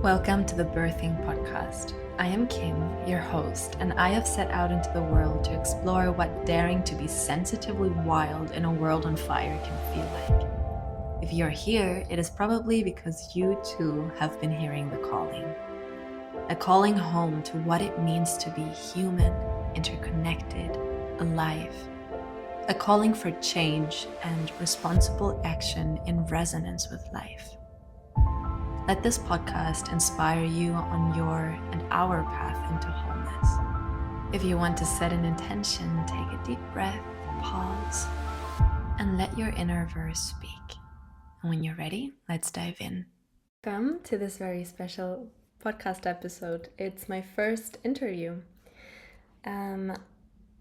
Welcome to the Birthing Podcast. I am Kim, your host, and I have set out into the world to explore what daring to be sensitively wild in a world on fire can feel like. If you're here, it is probably because you too have been hearing the calling. A calling home to what it means to be human, interconnected, alive. A calling for change and responsible action in resonance with life. Let this podcast inspire you on your and our path into wholeness. If you want to set an intention, take a deep breath, pause, and let your inner verse speak. And when you're ready, let's dive in. Welcome to this very special podcast episode. It's my first interview.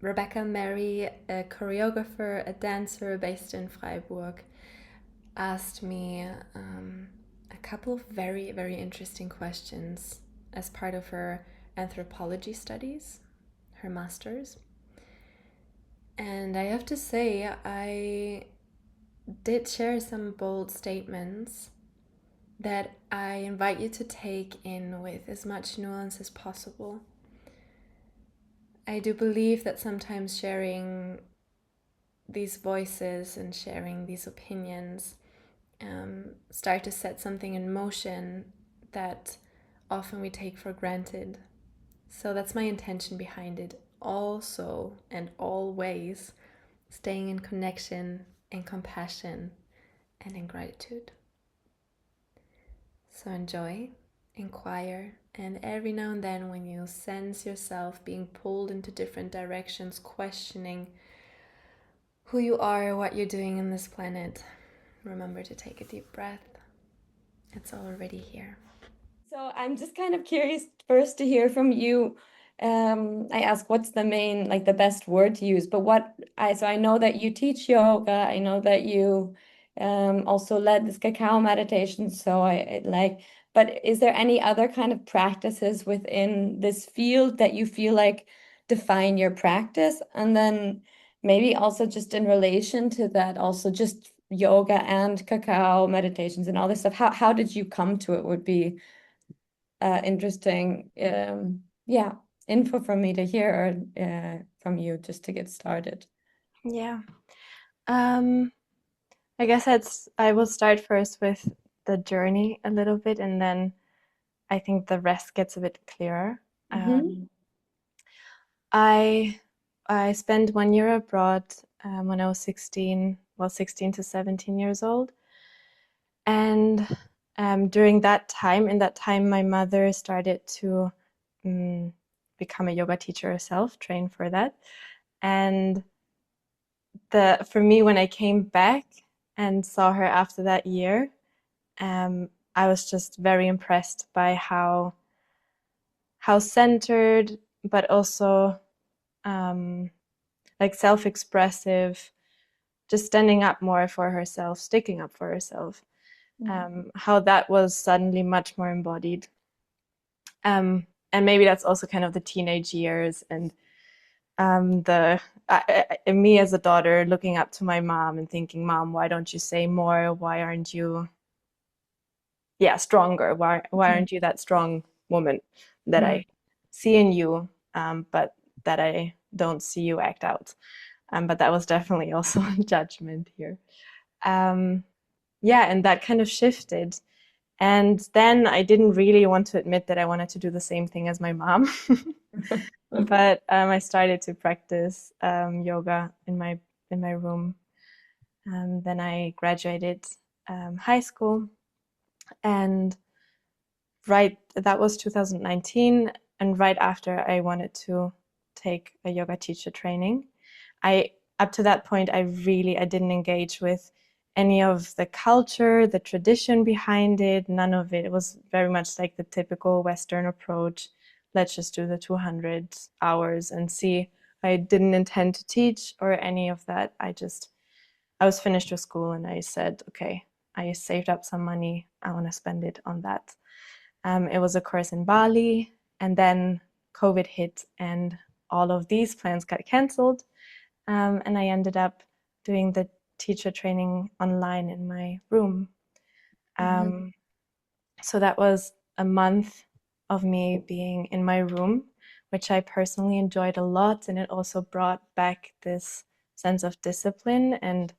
Rebecca Mary, a choreographer, a dancer based in Freiburg, asked me a couple of very, very interesting questions as part of her anthropology studies, her master's. And I have to say, I did share some bold statements that I invite you to take in with as much nuance as possible. I do believe that sometimes sharing these voices and sharing these opinions start to set something in motion that often we take for granted. So that's my intention behind it. Also and always staying in connection, in compassion, and in gratitude. So enjoy, inquire, and every now and then when you sense yourself being pulled into different directions, questioning who you are, what you're doing in this planet, remember to take a deep breath. It's already here. So I'm just kind of curious first to hear from you. I ask what's the main, the best word to use, but so I know that you teach yoga. I know that you also led this cacao meditation. But is there any other kind of practices within this field that you feel like define your practice? And then maybe also just in relation to that, also just yoga and cacao meditations and all this stuff. How did you come to it would be interesting info for me to hear from you just to get started. Yeah. I guess I will start first with the journey a little bit, and then I think the rest gets a bit clearer. I spent 1 year abroad when I was 16 to 17 years old. And during that time, my mother started to become a yoga teacher herself, train for that. And for me, when I came back and saw her after that year, I was just very impressed by how centered, but also self-expressive, just standing up more for herself, sticking up for herself. How that was suddenly much more embodied. And maybe that's also kind of the teenage years and me as a daughter looking up to my mom and thinking, Mom, why don't you say more? Why aren't you stronger? Why aren't you that strong woman that I see in you, but that I don't see you act out? But that was definitely also a judgment here. And that kind of shifted. And then I didn't really want to admit that I wanted to do the same thing as my mom. But I started to practice yoga in my room. Then I graduated high school, and that was 2019. And right after, I wanted to take a yoga teacher training. Up to that point, I didn't engage with any of the culture, the tradition behind it, none of it. It was very much like the typical Western approach. Let's just do the 200 hours and see. I didn't intend to teach or any of that. I was finished with school and I said, okay, I saved up some money. I want to spend it on that. It was a course in Bali, and then COVID hit and all of these plans got canceled. And I ended up doing the teacher training online in my room. So that was a month of me being in my room, which I personally enjoyed a lot. And it also brought back this sense of discipline and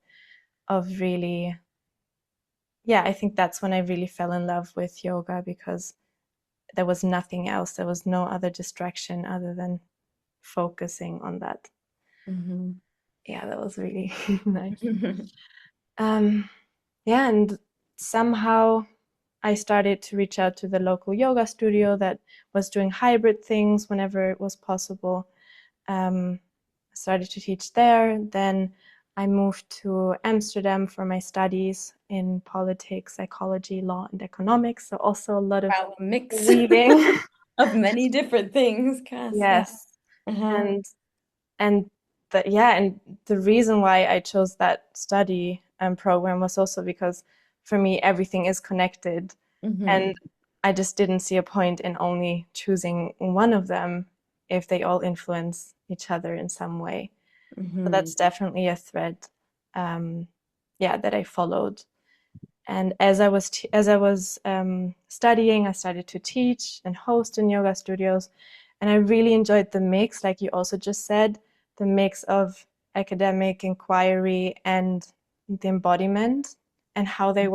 of really, yeah, I think that's when I really fell in love with yoga, because there was nothing else. There was no other distraction other than focusing on that. Mm-hmm. Yeah, that was really nice. Yeah, and somehow I started to reach out to the local yoga studio that was doing hybrid things whenever it was possible. I started to teach there. Then I moved to Amsterdam for my studies in politics, psychology, law, and economics. So also a lot of Wow, a mix weaving. of many different things, Cass. Yeah. Yes. Uh-huh. And and the reason why I chose that study program was also because for me everything is connected, Mm-hmm. and I just didn't see a point in only choosing one of them if they all influence each other in some way. So Mm-hmm. that's definitely a thread, yeah, that I followed. And as I was studying, I started to teach and host in yoga studios, and I really enjoyed the mix, like you also just said, the mix of academic inquiry and the embodiment, and how they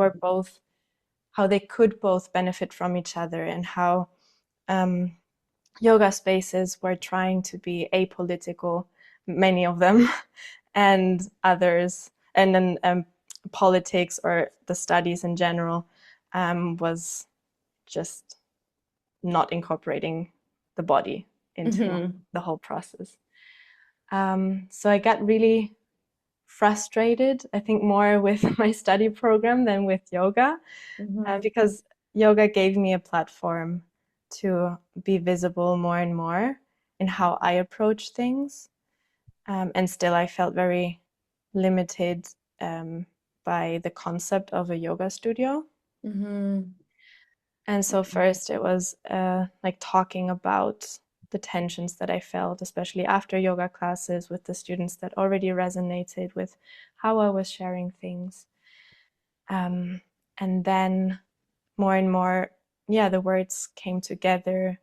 could both benefit from each other, and how um, yoga spaces were trying to be apolitical, many of them, and others, and then politics or the studies in general was just not incorporating the body into Mm-hmm. the whole process. So I got really frustrated, I think, more with my study program than with yoga, Mm-hmm. because yoga gave me a platform to be visible more and more in how I approach things. And still, I felt very limited um, by the concept of a yoga studio. Mm-hmm. And so, first, it was like talking about the tensions that I felt, especially after yoga classes with the students that already resonated with how I was sharing things. And then more and more, yeah, the words came together.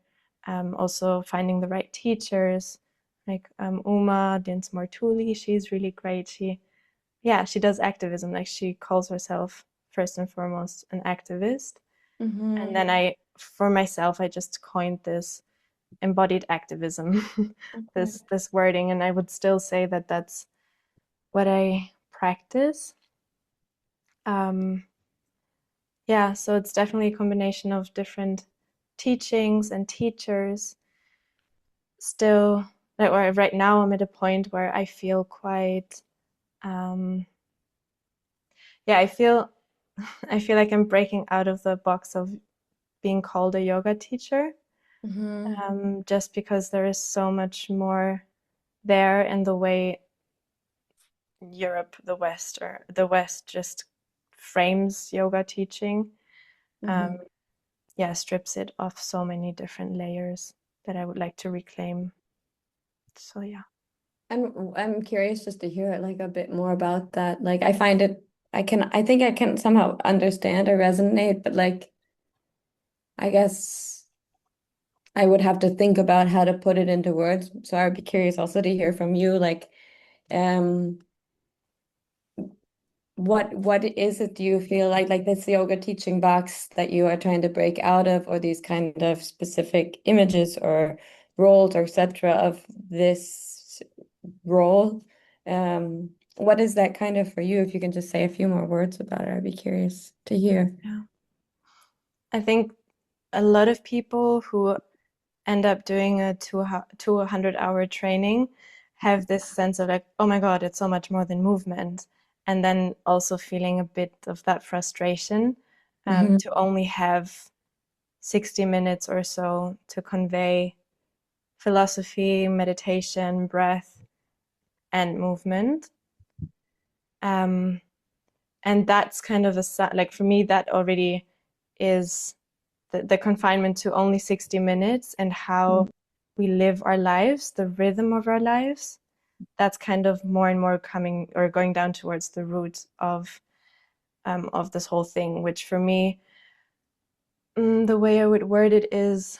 Also finding the right teachers, like Uma Dinsmore-Tooley, she's really great. She does activism. Like, she calls herself first and foremost an activist. And Mm-hmm. then for myself, I just coined this embodied activism, Okay. this wording, and I would still say that that's what I practice. Um, Yeah, so it's definitely a combination of different teachings and teachers. Still, like, right now, I'm at a point where I feel quite, um, yeah, I feel like I'm breaking out of the box of being called a yoga teacher, Mm-hmm. just because there is so much more there in the way Europe, the West just frames yoga teaching. Mm-hmm. Um, yeah, strips it of so many different layers that I would like to reclaim. So yeah. I'm curious just to hear like a bit more about that. Like I find it I think I can somehow understand or resonate, but like I guess I would have to think about how to put it into words. So I would be curious also to hear from you, like um what is it, do you feel like this yoga teaching box that you are trying to break out of, or these kind of specific images or roles or etc. of this role? What is that kind of for you? If you can just say a few more words about it, I'd be curious to hear. Yeah. I think a lot of people who end up doing a 200-hour training have this sense of like, oh my God, it's so much more than movement. And then also feeling a bit of that frustration, Hmm. to only have 60 minutes or so to convey philosophy, meditation, breath, and movement. Um, and that's kind of like, for me, that already is the confinement to only 60 minutes, and how we live our lives, the rhythm of our lives. That's kind of more and more coming or going down towards the root of this whole thing, which for me, The way I would word it is,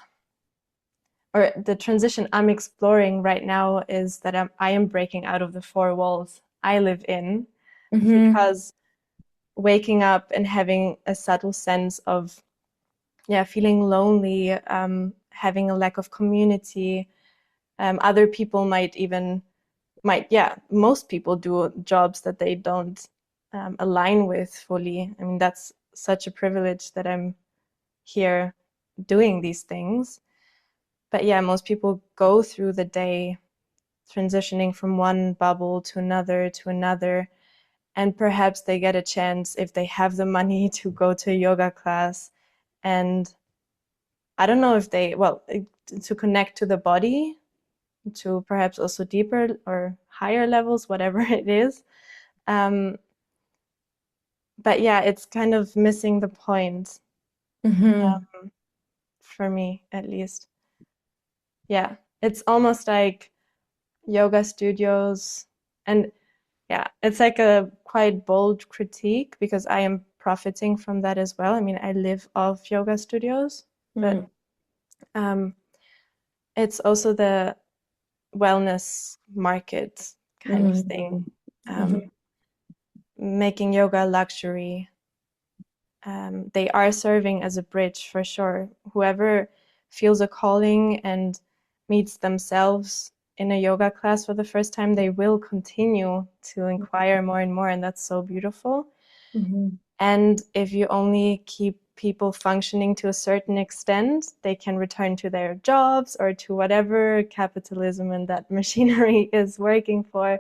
or the transition I'm exploring right now is that I am breaking out of the four walls I live in, Mm-hmm. because waking up and having a subtle sense of, yeah, feeling lonely, having a lack of community. Other people yeah, most people do jobs that they don't align with fully. I mean, that's such a privilege that I'm here doing these things. But yeah, most people go through the day transitioning from one bubble to another, and perhaps they get a chance, if they have the money, to go to a yoga class. And I don't know if they, well, to connect to the body, to perhaps also deeper or higher levels, whatever it is. Um, but yeah, it's kind of missing the point, Mm-hmm. for me at least. Yeah, it's almost like yoga studios, and yeah, it's like a quite bold critique because I am profiting from that as well. I mean, I live off yoga studios, but um, it's also the wellness market kind of thing, Mm-hmm. making yoga a luxury. They are serving as a bridge for sure. Whoever feels a calling and meets themselves in a yoga class for the first time, they will continue to inquire more and more, and that's so beautiful. Mm-hmm. And if you only keep people functioning to a certain extent, they can return to their jobs or to whatever capitalism and that machinery is working for,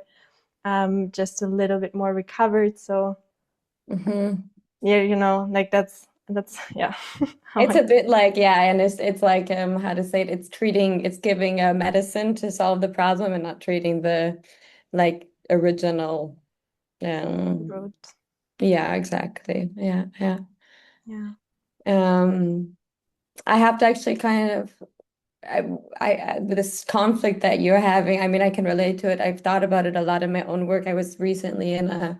just a little bit more recovered. So Mm-hmm. yeah, like that's yeah, how It's I a bit like, yeah, and it's like how to say it, it's giving a medicine to solve the problem and not treating the like original um wrote. yeah, exactly. Yeah, yeah. Yeah. Um I have to actually kind of with this conflict that you're having, I mean, I can relate to it. I've thought about it a lot in my own work. I was recently in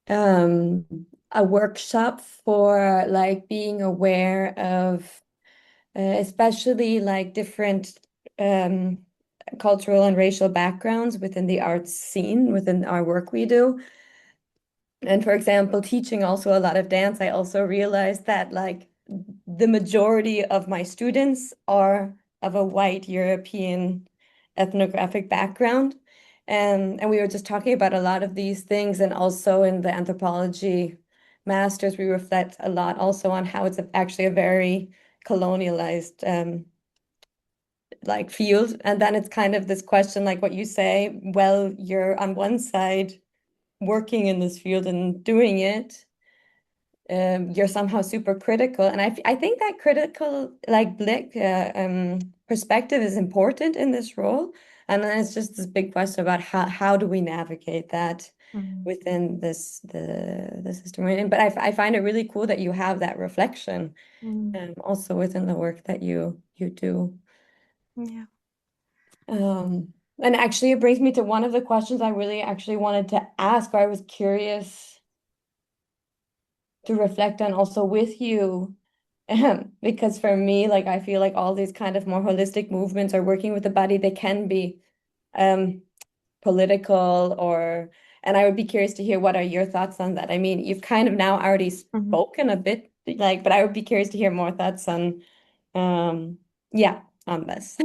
um a workshop for like being aware of especially like different um, cultural and racial backgrounds within the arts scene, within our work we do. And for example, teaching also a lot of dance, I also realized that like the majority of my students are of a white European ethnographic background. And we were just talking about a lot of these things. And also in the anthropology masters, we reflect a lot also on how it's actually a very colonialized like field. And then it's kind of this question, like what you say, well, you're on one side working in this field and doing it, you're somehow super critical. And I think that critical like blick perspective is important in this role. And then it's just this big question about how do we navigate that Mm. within the system we're in. But I find it really cool that you have that reflection Mm. also within the work that you do. Yeah. And actually, it brings me to one of the questions I really actually wanted to ask, or I was curious to reflect on also with you. Because for me, like I feel like all these kind of more holistic movements or working with the body, they can be um, political or, and I would be curious to hear what are your thoughts on that. I mean, you've kind of now already Mhm. spoken a bit, like, but I would be curious to hear more thoughts on, um, yeah, on this.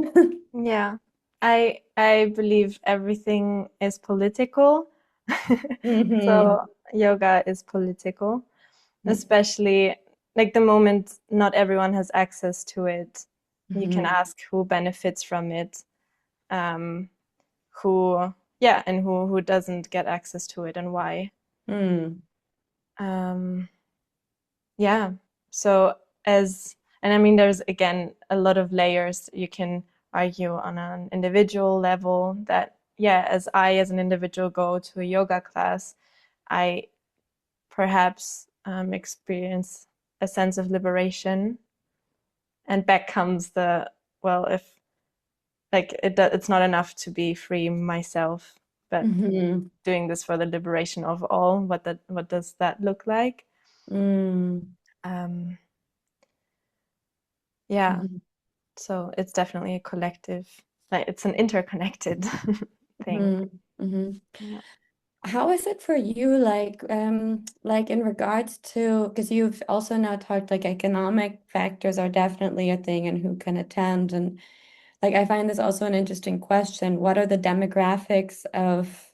Yeah. I believe everything is political. Mm-hmm. So yoga is political, especially like the moment not everyone has access to it. You can Mm-hmm. ask who benefits from it, um, who, yeah, and who doesn't get access to it and why. Mm. Um, Yeah. So and I mean, there's again a lot of layers you can argue on an individual level that, yeah, as an individual go to a yoga class, I perhaps experience a sense of liberation. And back comes well, if like it's not enough to be free myself, but Mm-hmm. doing this for the liberation of all, what does that look like? Mm. Um, Yeah. Mhm. So it's definitely a collective, like it's an interconnected thing. Mhm. Mhm. Yeah. How is it for you, like in regards to, because you've also now talked like economic factors are definitely a thing and who can attend. And like I find this also an interesting question. What are the demographics of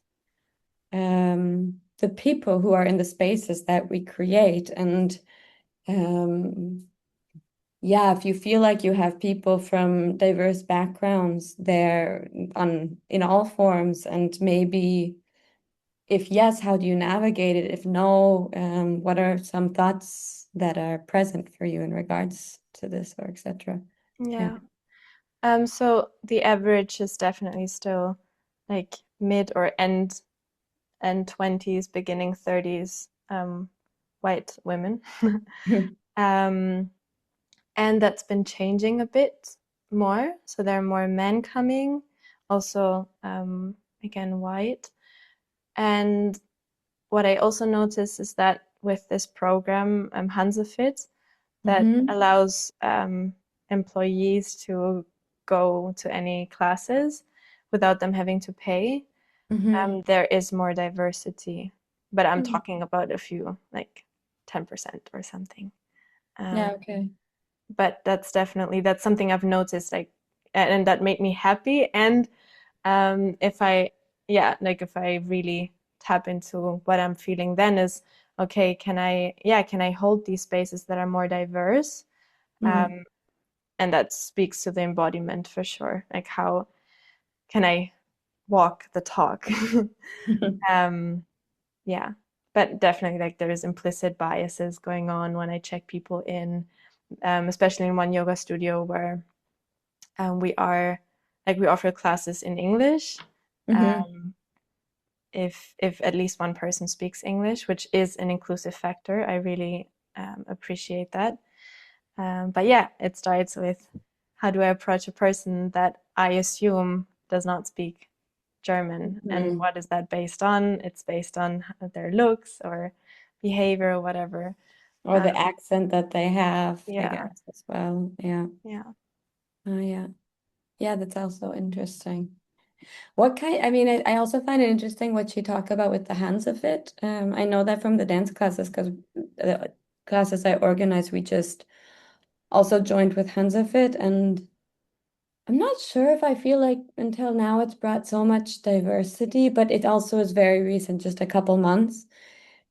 the people who are in the spaces that we create? And um, yeah, if you feel like you have people from diverse backgrounds there on in all forms, and maybe if yes, how do you navigate it? If no, what are some thoughts that are present for you in regards to this or etc.? Yeah. Yeah. So the average is definitely still like mid or end 20s, beginning 30s, white women. Um, and that's been changing a bit more. So there are more men coming, also again white. And what I also notice is that with this program, Hansafit, that Mm-hmm. allows employees to go to any classes without them having to pay. Mm-hmm. There is more diversity, but I'm Mm. talking about a few, like 10% or something. Um, Yeah, okay. but that's something I've noticed, like, and that made me happy. And if I, yeah, like if I really tap into what I'm feeling, then is okay. Can I hold these spaces that are more diverse? Mm. And that speaks to the embodiment for sure. Like, how can I walk the talk? um, yeah, but definitely, like, there is implicit biases going on when I check people in, especially in one yoga studio where we are like we offer classes in English. Mm-hmm. Um, if at least one person speaks English, which is an inclusive factor, I really appreciate that. But yeah, it starts with how do I approach a person that I assume does not speak German, and Mm. what is that based on? It's based on their looks or behavior or whatever. Or the accent that they have, I Yeah, guess, as well. Yeah. yeah. Oh, yeah. Yeah, that's also interesting. What kind, I mean, I also find it interesting what you talk about with the hands of it. I know that from the dance classes, because the classes I organized, we just also joined with hands of it. And I'm not sure if I feel like until now it's brought so much diversity, but it also is very recent, just a couple months.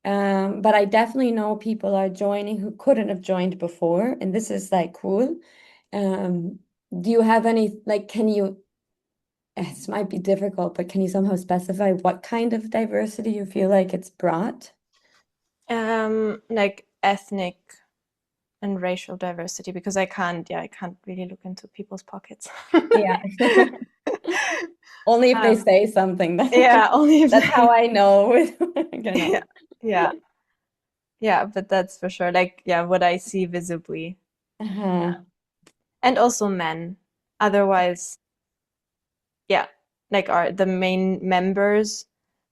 But I definitely know people are joining who couldn't have joined before, and this is like cool. Um, do you have any, like, can you, this might be difficult, but can you somehow specify what kind of diversity you feel like it's brought? Like ethnic and racial diversity, because I can't really look into people's pockets. Yeah. Only if they um, say something. yeah, only if That's how they, I know. You know. yeah, yeah, yeah, but that's for sure. Like, yeah, what I see visibly, Uh-huh. and also men. Otherwise, yeah, like are the main members,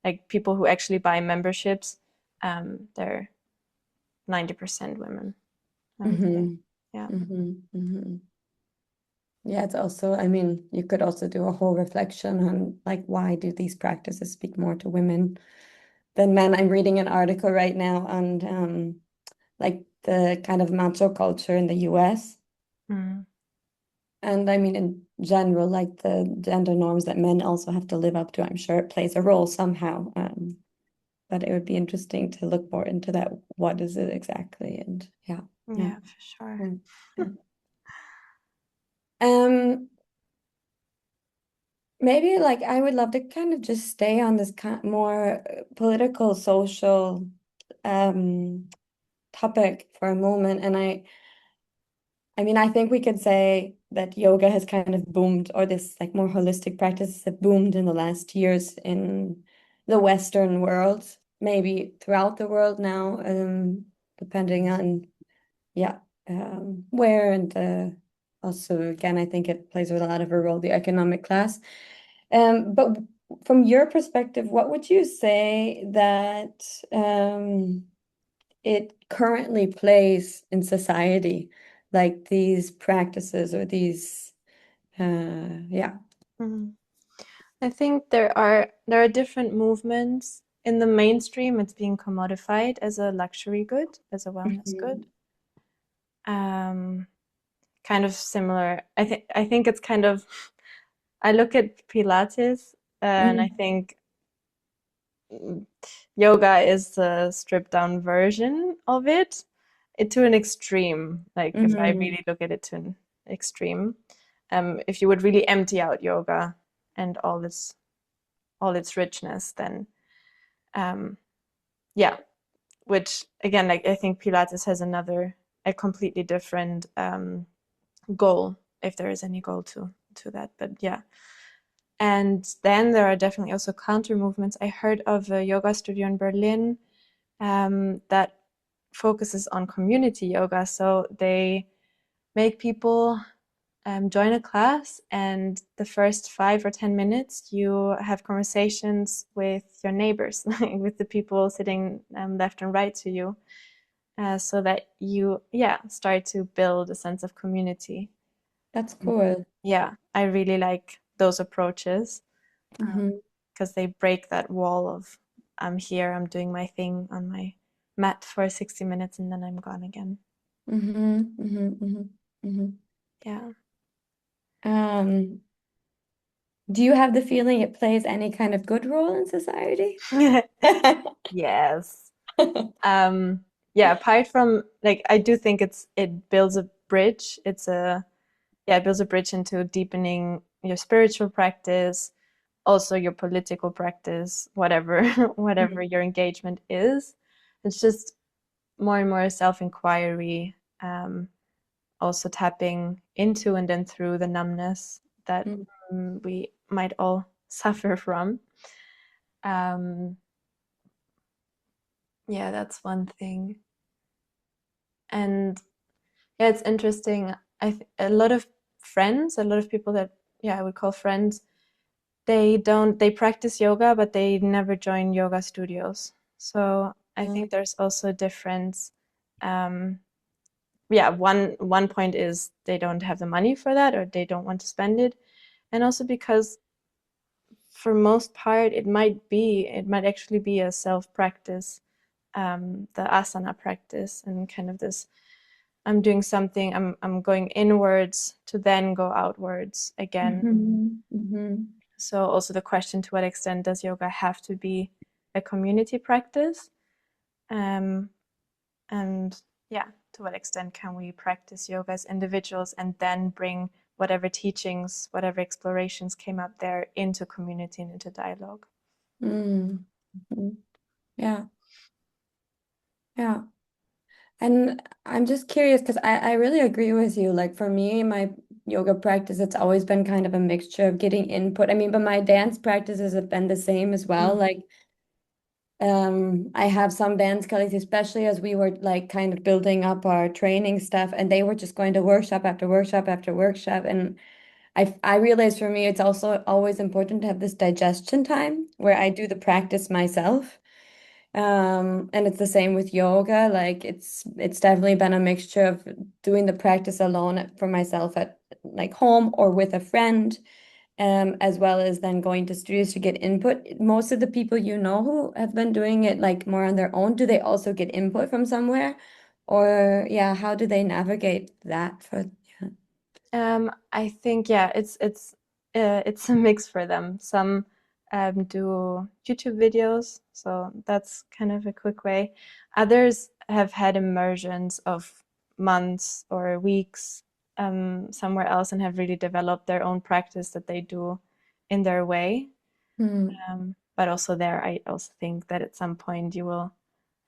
like people who actually buy memberships, they're 90% women, I would say. Mm-hmm. Yeah. Mm-hmm. Mm-hmm. Yeah, it's also, I mean, you could also do a whole reflection on like why do these practices speak more to women than men? I'm reading an article right now on like the kind of macho culture in the US. Mm. And I mean, in general, like the gender norms that men also have to live up to, I'm sure it plays a role somehow. But it would be interesting to look more into that. What is it exactly? And yeah, yeah, Yeah, for sure. yeah, yeah. Um, Maybe like I would love to kind of just stay on this kind more political, social um topic for a moment. And I mean, I think we could say that yoga has kind of boomed, or this like more holistic practices have boomed in the last years in the Western world, maybe throughout the world now, depending on yeah, where and also again, I think it plays a lot of a role, the economic class. But from your perspective, what would you say that it currently plays in society? like these practices or these yeah. Mhm. I think there are different movements. In the mainstream, it's being commodified as a luxury good, as a wellness good. Mhm. Um, Kind of similar. I think it's kind of. I look at Pilates, and I Mhm. think yoga is the stripped down version of it to an extreme. Like if I Mhm. really look at it to an extreme, if you would really empty out yoga and all its richness, then um, yeah, which again, like I think Pilates has a completely different goal, if there is any goal to that. But yeah. And then there are definitely also counter movements. I heard of a yoga studio in Berlin that focuses on community yoga. So they make people join a class, and the first 5 or 10 minutes, you have conversations with your neighbors, with the people sitting left and right to you, so that you, yeah, start to build a sense of community. That's cool. Yeah, I really like those approaches Mhm. because they break that wall of I'm here, I'm doing my thing on my mat for 60 minutes and then I'm gone again. Mhm. Mhm. Mhm. Mhm. Yeah. Um, do you have the feeling it plays any kind of good role in society? Yes. Yeah, apart from like I do think it builds a bridge. It builds a bridge into deepening your spiritual practice, also your political practice, whatever whatever Mhm. your engagement is. It's just more and more self-inquiry, also tapping into and then through the numbness that Mhm. we might all suffer from. Um, yeah, that's one thing. And yeah, it's interesting. A lot of friends, a lot of people that, yeah, I would call friends, they practice yoga, but they never join yoga studios. So I think there's also a difference. Um, yeah, one point is they don't have the money for that or they don't want to spend it. And also because for most part it might actually be a self-practice, the asana practice and kind of this I'm doing something, I'm going inwards to then go outwards again. Mhm. Mhm. So also the question, to what extent does yoga have to be a community practice? Um, and yeah, to what extent can we practice yoga as individuals and then bring whatever teachings, whatever explorations came up there into community and into dialogue? Mhm. Mhm. Yeah. Yeah. And I'm just curious because I really agree with you. Like for me, my yoga practice, it's always been kind of a mixture of getting input. I mean, but my dance practices have been the same as well. Mm. Like I have some dance colleagues, especially as we were like kind of building up our training stuff, and they were just going to workshop after workshop after workshop. And I realized for me, it's also always important to have this digestion time where I do the practice myself. And it's the same with yoga. Like it's definitely been a mixture of doing the practice alone for myself at like home or with a friend, as well as then going to studios to get input. Most of the people you know who have been doing it like more on their own, do they also get input from somewhere? Or yeah, how do they navigate that for yeah. I think, yeah, it's a mix for them. Some do YouTube videos, so that's kind of a quick way. Others have had immersions of months or weeks somewhere else and have really developed their own practice that they do in their way. Hmm. But also there, I also think that at some point you will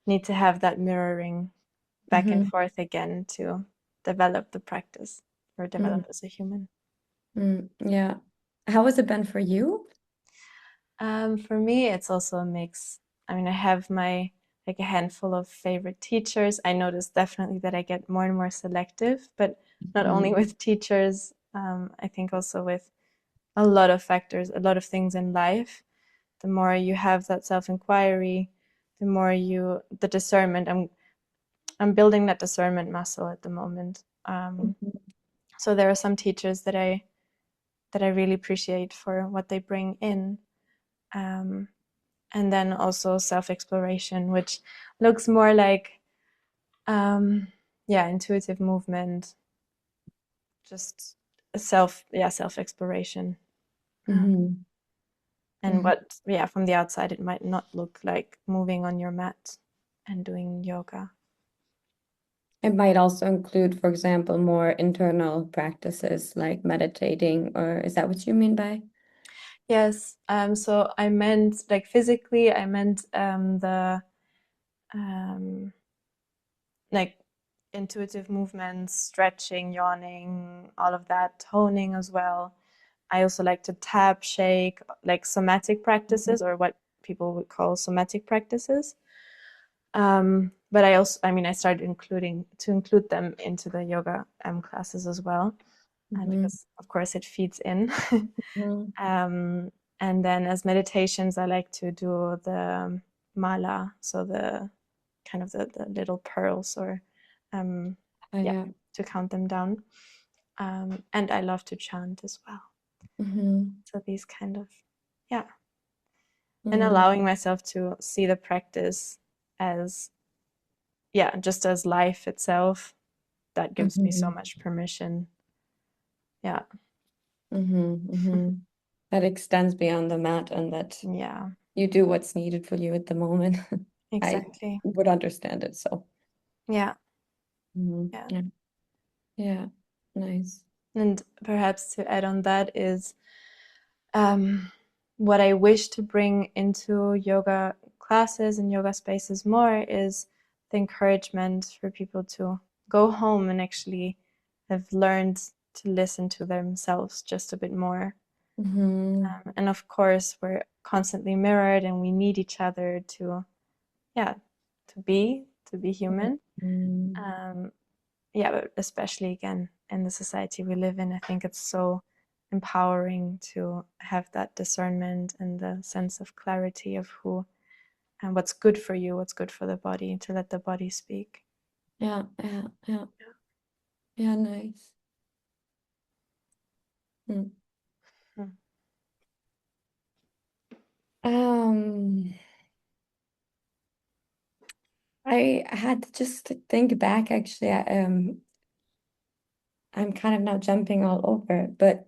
need to have that mirroring back and Mm-hmm. forth again to develop the practice or develop as a human. Yeah. How has it been for you? For me, it's also a mix. I mean, I have my like a handful of favorite teachers. I notice definitely that I get more and more selective, but not only Mm. with teachers, I think also with a lot of factors, a lot of things in life. The more you have that self-inquiry, the discernment. I'm building that discernment muscle at the moment So there are some teachers that I really appreciate for what they bring in. And then also self-exploration, which looks more like intuitive movement, just self-exploration. And what, from the outside, it might not look like moving on your mat and doing yoga. It might also include, for example, more internal practices like meditating, or is that what you mean by? Yes. So I meant, like, physically, I meant the like intuitive movements, stretching, yawning, all of that, toning as well. I also like to tap, shake, like somatic practices, or what people would call somatic practices. But I started include them into the yoga classes as well, because of course it feeds in. And then as meditations, I like to do the mala, so the kind of the little pearls, or to count them down. And I love to chant as well. So these kind of, and allowing myself to see the practice as, just as life itself, that gives me so much permission. Yeah. That extends beyond the mat, and that you do what's needed for you at the moment. Exactly. I would understand it. So yeah. Nice. And perhaps to add on that is, what I wish to bring into yoga classes and yoga spaces more is the encouragement for people to go home and actually have learned to listen to themselves just a bit more. And of course, we're constantly mirrored, and we need each other to be human. But especially again in the society we live in, I think it's so empowering to have that discernment and the sense of clarity of who and what's good for you, what's good for the body, to let the body speak. Yeah, nice. I had to just think back, actually. I'm kind of now jumping all over, but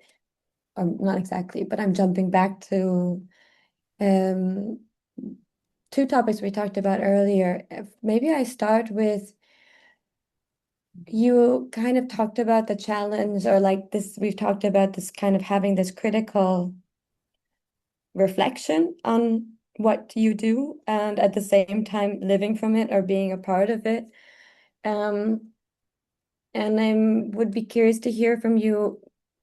not exactly, but I'm jumping back to two topics we talked about earlier. Maybe I start with, you kind of talked about the challenge, or like this, we've talked about this kind of having this critical reflection on what you do, and at the same time living from it or being a part of it. And I would be curious to hear from you,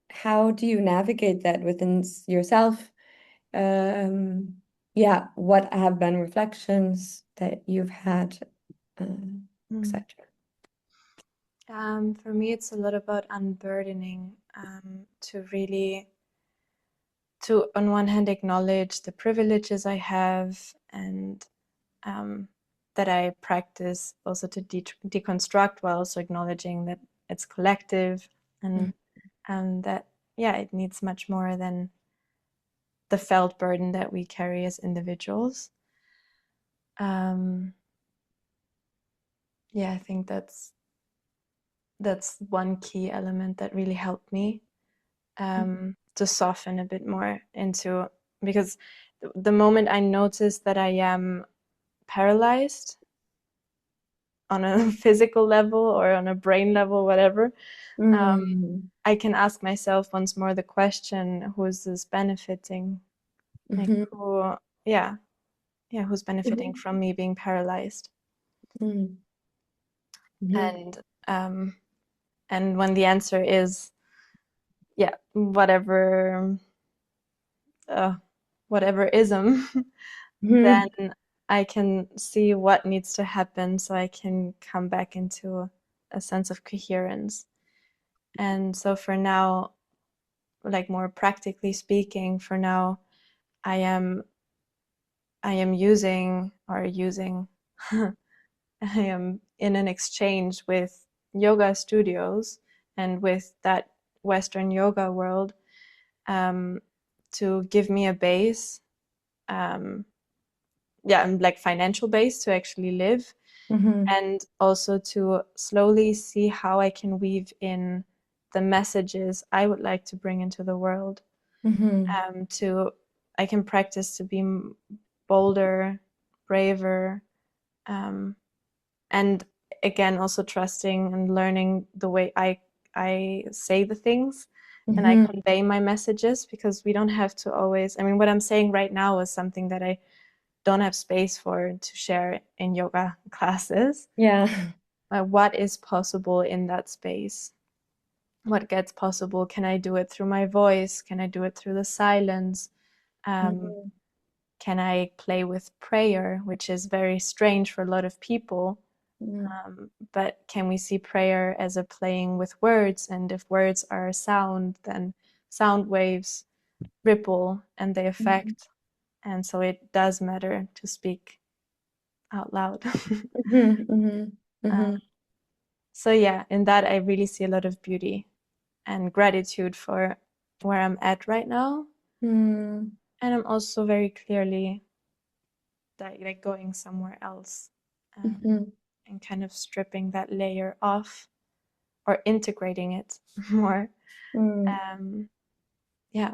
how do you navigate that within yourself? What have been reflections that you've had, etc. For me, it's a lot about unburdening, to really, on one hand, acknowledge the privileges I have, and that I practice also to deconstruct, while also acknowledging that it's collective, and that it needs much more than the felt burden that we carry as individuals. I think that's one key element that really helped me, to soften a bit more into, because the moment I notice that I am paralyzed on a physical level or on a brain level, whatever, I can ask myself once more the question, who is this benefiting? Like, who's benefiting from me being paralyzed? And when the answer is whatever ism, then I can see what needs to happen, so I can come back into a sense of coherence. And so for now, like more practically speaking, for now, I am using I am in an exchange with yoga studios and with that Western yoga world, to give me a base, like financial base to actually live, and also to slowly see how I can weave in the messages I would like to bring into the world. To I can practice to be bolder, braver, and again also trusting and learning the way I say the things and I convey my messages, because we don't have to always, I mean, what I'm saying right now is something that I don't have space for to share in yoga classes. Yeah. What is possible in that space? What gets possible? Can I do it through my voice? Can I do it through the silence? Can I play with prayer, which is very strange for a lot of people? But can we see prayer as a playing with words? And if words are sound, then sound waves ripple and they affect. And so it does matter to speak out loud. So yeah, in that I really see a lot of beauty and gratitude for where I'm at right now. And I'm also very clearly like going somewhere else, and kind of stripping that layer off or integrating it more. Yeah.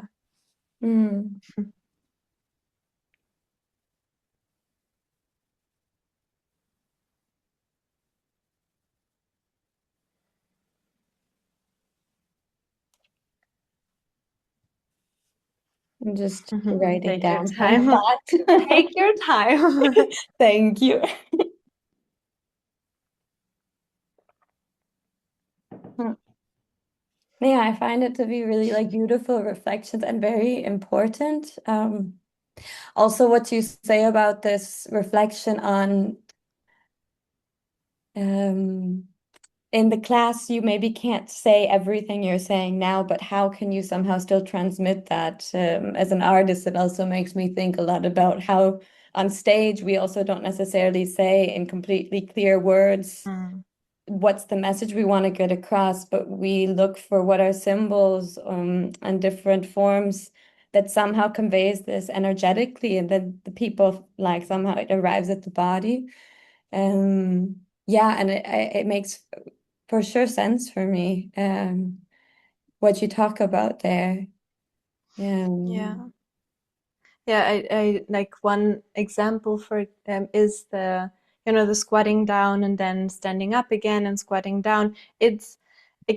I'm just writing Take your down some time. thoughts. Take your time. Thank you. Yeah, I find it to be really like beautiful reflections and very important. Also, what you say about this reflection on in the class, you maybe can't say everything you're saying now, but how can you somehow still transmit that? As an artist, it also makes me think a lot about how on stage we also don't necessarily say in completely clear words what's the message we want to get across, but we look for what are symbols and different forms that somehow conveys this energetically, and then the people like somehow it arrives at the body. Yeah, and it makes for sure sense for me what you talk about there. Yeah. Yeah, I like one example for is the squatting down and then standing up again and squatting down. It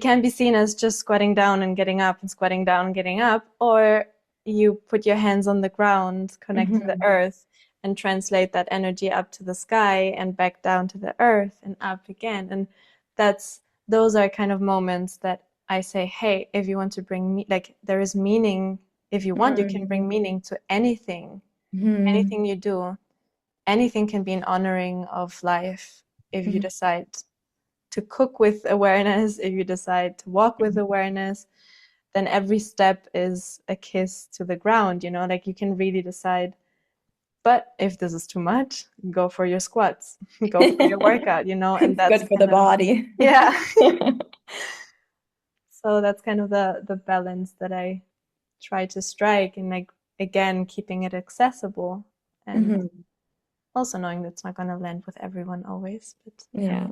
can be seen as just squatting down and getting up and squatting down and getting up, or you put your hands on the ground, connect to the earth, and translate that energy up to the sky and back down to the earth and up again. And those are kind of moments that I say, hey, if you want to bring me, like, there is meaning. If you want, you can bring meaning to anything. Anything you do. Anything can be an honoring of life if you decide to cook with awareness, if you decide to walk with awareness, then every step is a kiss to the ground, like you can really decide. But if this is too much, go for your squats, go for your workout, and It's that's good for the body. yeah. So that's kind of the balance that I try to strike, and like again keeping it accessible, and also knowing that's not going to land with everyone always, but Yeah.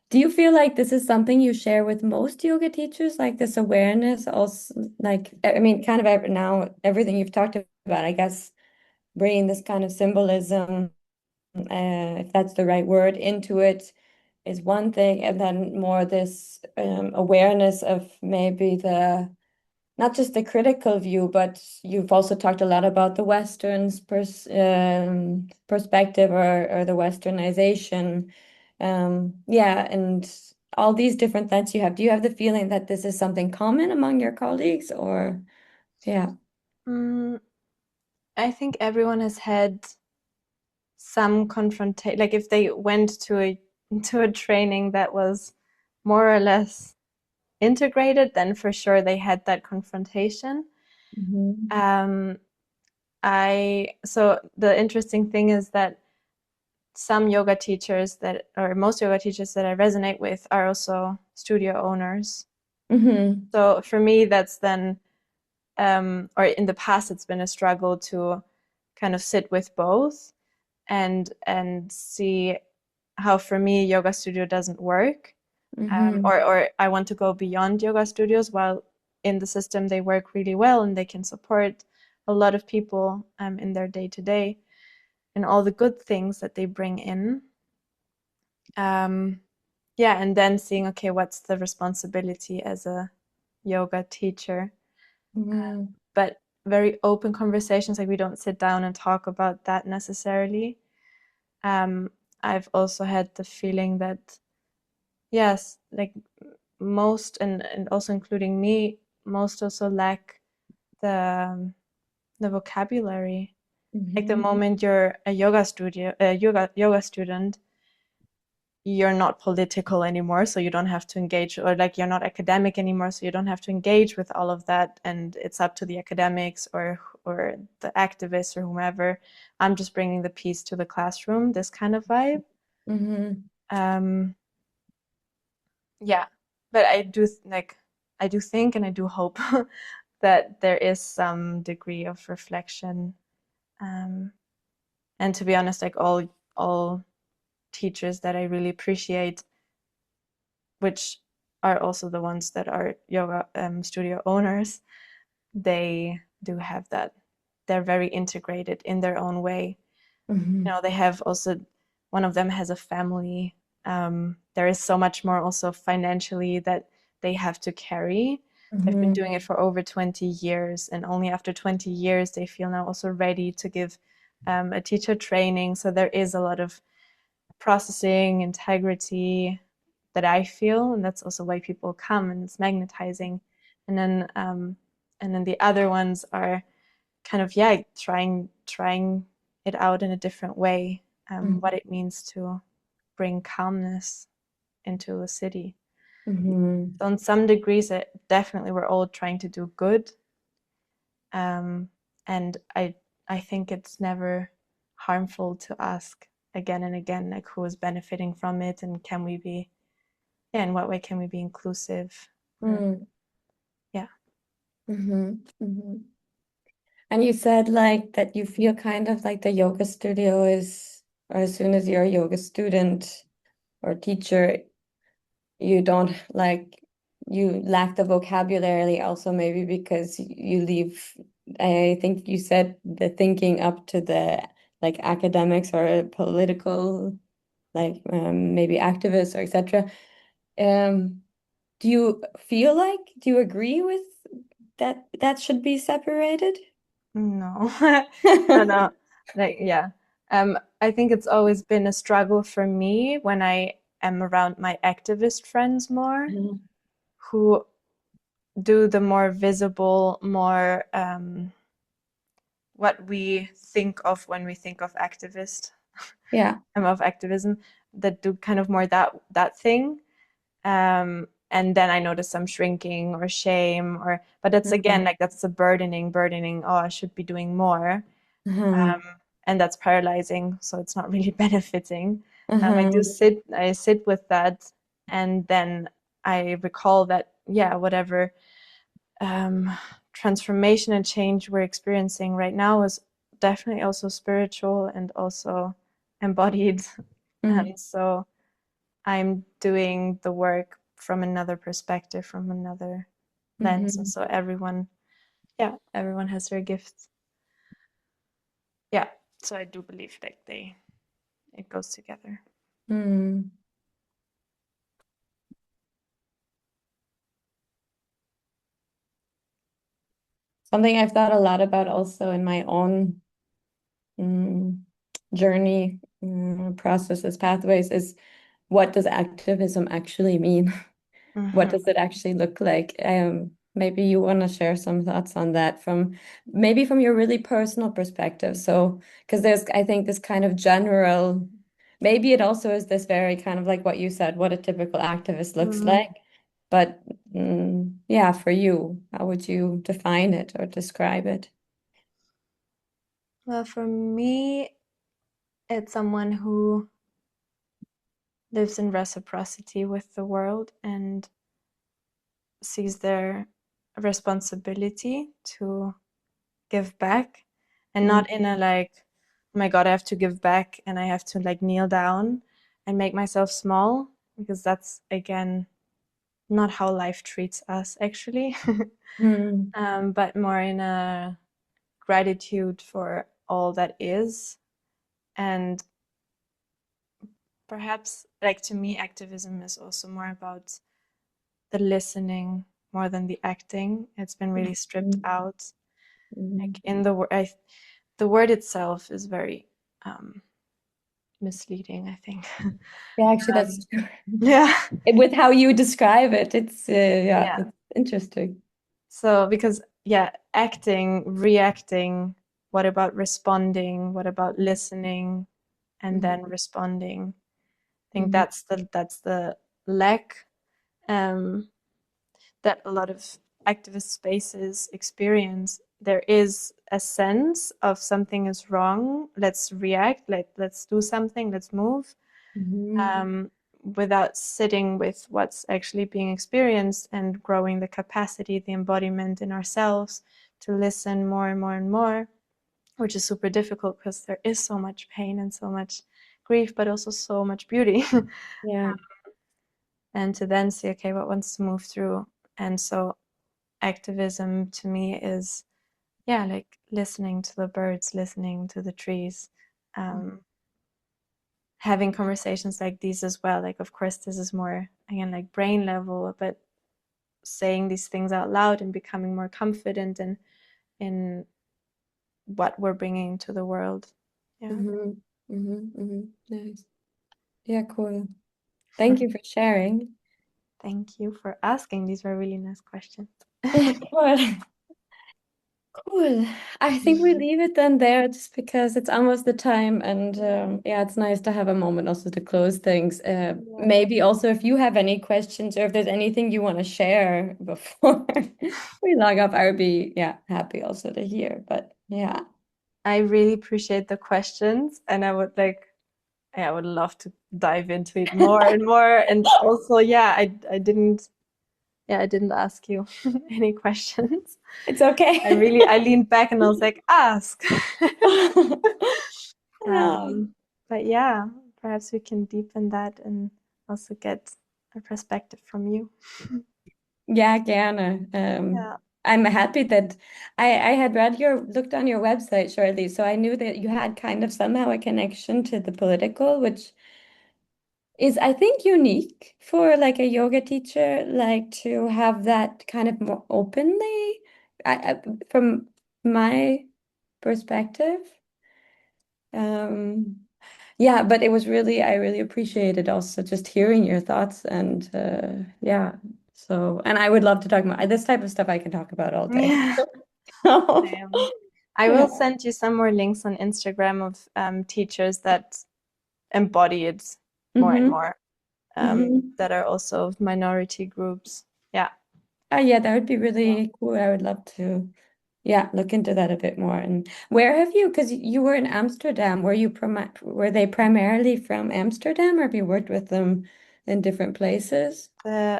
Do you feel like this is something you share with most yoga teachers, like this awareness also, like, I mean, kind of now everything you've talked about, I guess, bringing this kind of symbolism, if that's the right word, into it is one thing, and then more this awareness of maybe not just the critical view, but you've also talked a lot about the Western's perspective or the Westernization. Yeah, and all these different thoughts you have. Do you have the feeling that this is something common among your colleagues, or yeah? I think everyone has had some confrontation, like if they went to a training that was more or less integrated, then for sure they had that confrontation. So the interesting thing is that some yoga teachers that, or most yoga teachers that I resonate with, are also studio owners. Mm-hmm. So for me, that's then, or in the past, it's been a struggle to kind of sit with both and see how for me yoga studio doesn't work, Mm-hmm. or I want to go beyond yoga studios while in the system they work really well and they can support a lot of people in their day to day and all the good things that they bring in. Yeah, and then seeing, okay, what's the responsibility as a yoga teacher? Mm-hmm. But very open conversations, like we don't sit down and talk about that necessarily. Um, I've also had the feeling that, yes, like most, and also including me, most also lack the vocabulary. Like the Mm-hmm. moment you're a yoga student, you're not political anymore, so you don't have to engage, or like you're not academic anymore, so you don't have to engage with all of that, and it's up to the academics or the activists or whomever. I'm just bringing the piece to the classroom, this kind of vibe. Mm-hmm. Um, yeah, but I do think and I do hope that there is some degree of reflection. Um, and to be honest, like all teachers that I really appreciate, which are also the ones that are yoga studio owners, they do have that. They're very integrated in their own way. Mm-hmm. They have also, one of them has a family. There is so much more also financially that they have to carry. They've been Mm-hmm. doing it for over 20 years, and only after 20 years they feel now also ready to give a teacher training. So there is a lot of processing, integrity that I feel, and that's also why people come, and it's magnetizing. And then the other ones are kind of, yeah, trying it out in a different way, what it means to bring calmness into a city. Mm-hmm. So in some degrees, it definitely we're all trying to do good, um, and I think it's never harmful to ask again and again, like who is benefiting from it, and can we be, yeah, in what way can we be inclusive? Or, Mm-hmm. yeah. Mm-hmm. Mm-hmm. And you said like that you feel kind of like the yoga studio is, or as soon as you're a yoga student or teacher, you don't like, you lack the vocabulary also maybe because you leave, I think you said, the thinking up to the like academics or political, like maybe activists or etc. Um, do you feel like, do you agree with that that should be separated? No. No, no. Like, yeah. I think it's always been a struggle for me when I am around my activist friends more, Mhm. who do the more visible, more what we think of when we think of activist, Yeah. of activism, that do kind of more that thing. And then I notice some shrinking or shame, but that's again Mhm. like that's a burdening. Oh, I should be doing more. Uh-huh. um, and that's paralyzing, so it's not really benefiting. Uh-huh. I sit with that, and then I recall that, yeah, whatever um, transformation and change we're experiencing right now is definitely also spiritual and also embodied. Mm. And so I'm doing the work from another perspective, from another lens, and Mhm. so everyone, yeah, everyone has their gifts. Yeah, so I do believe that it goes together. Mm. Something I've thought a lot about also in my own mm, journey, processes, pathways is, what does activism actually mean? What Hmm. does it actually look like? Maybe you want to share some thoughts on that from, maybe from your really personal perspective. So, because there's, I think, this kind of general, maybe it also is this very kind of like what you said, what a typical activist looks Mm. like. But yeah, for you, how would you define it or describe it? Well, for me, it's someone who lives in reciprocity with the world and sees their responsibility to give back, and not in a like, oh my God, I have to give back and I have to like kneel down and make myself small, because that's again not how life treats us actually. Mm. But more in a gratitude for all that is. And perhaps, like, to me, activism is also more about the listening more than the acting. It's been really stripped out. Like in the word, the word itself is very misleading, I think. Yeah, actually, that's Yeah. with how you describe it. It's yeah, Yeah. it's interesting. So, because, yeah, acting, reacting, what about responding? What about listening and then responding? I think Mhm. that's the lack um, that a lot of activist spaces experience. There is a sense of something is wrong. Let's react. Let's do something. Let's move. Mhm. Without sitting with what's actually being experienced and growing the capacity, the embodiment in ourselves to listen more and more and more, which is super difficult because there is so much pain and so much grief, but also so much beauty. Yeah. And to then see, okay, what wants to move through. And so activism to me is, yeah, like listening to the birds, listening to the trees, having conversations like these as well. Like, of course, this is more, again, like brain level, but saying these things out loud and becoming more confident in what we're bringing to the world. Yeah. Nice. Yeah, cool. Thank you for sharing. Thank you for asking. These were really nice questions. Cool. Cool. I think we leave it then there just because it's almost the time, and yeah, it's nice to have a moment also to close things. Yeah. Maybe also if you have any questions or if there's anything you want to share before we log off, I would be happy also to hear. But yeah. I really appreciate the questions, and I would love to dive into it more and more. And also, I didn't ask you any questions. It's okay. I leaned back and I was like, ask. Yeah. But yeah, perhaps we can deepen that and also get a perspective from you. Yeah, gerne. Yeah. I'm happy that I had looked on your website shortly, so I knew that you had kind of somehow a connection to the political, which is, I think, unique for like a yoga teacher, like to have that kind of more openly, from my perspective. Um, yeah, but it was really, I really appreciated also just hearing your thoughts and yeah. So, and I would love to talk more. This type of stuff I can talk about all day. Yeah. So, I yeah. will send you some more links on Instagram of teachers that embody it more and Mm-hmm. more, Mm-hmm. that are also of minority groups. Yeah. Oh, yeah, that would be Yeah. really cool. I would love to, yeah, look into that a bit more. And where have you, because you were in Amsterdam, were they primarily from Amsterdam, or have you worked with them in different places?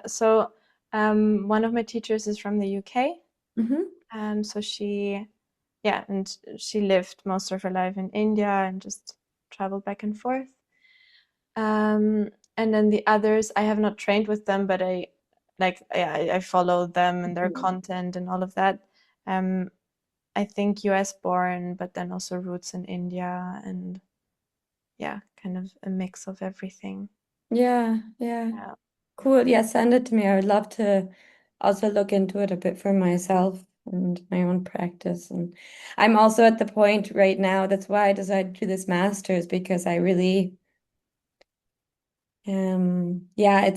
So one of my teachers is from the UK. Mm-hmm. So she lived most of her life in India and just traveled back and forth. And then the others, I have not trained with them, but I follow them and their content and all of that. Um, I think US born, but then also roots in India, and yeah, kind of a mix of everything. Yeah, yeah. Yeah. Cool. Yeah, send it to me. I would love to also look into it a bit for myself and my own practice. And I'm also at the point right now, that's why I decided to do this master's, because I really yeah,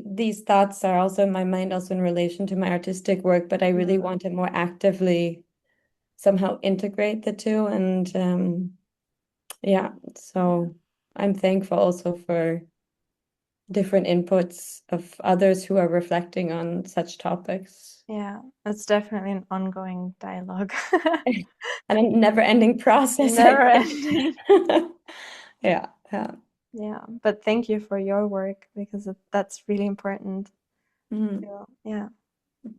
these thoughts are also in my mind, also in relation to my artistic work, but I really want to more actively somehow integrate the two. And yeah, so I'm thankful also for different inputs of others who are reflecting on such topics. Yeah, it's definitely an ongoing dialogue. And a never-ending process, I Never think. ending. Yeah, yeah. Yeah, but thank you for your work because that's really important. Mm. Yeah.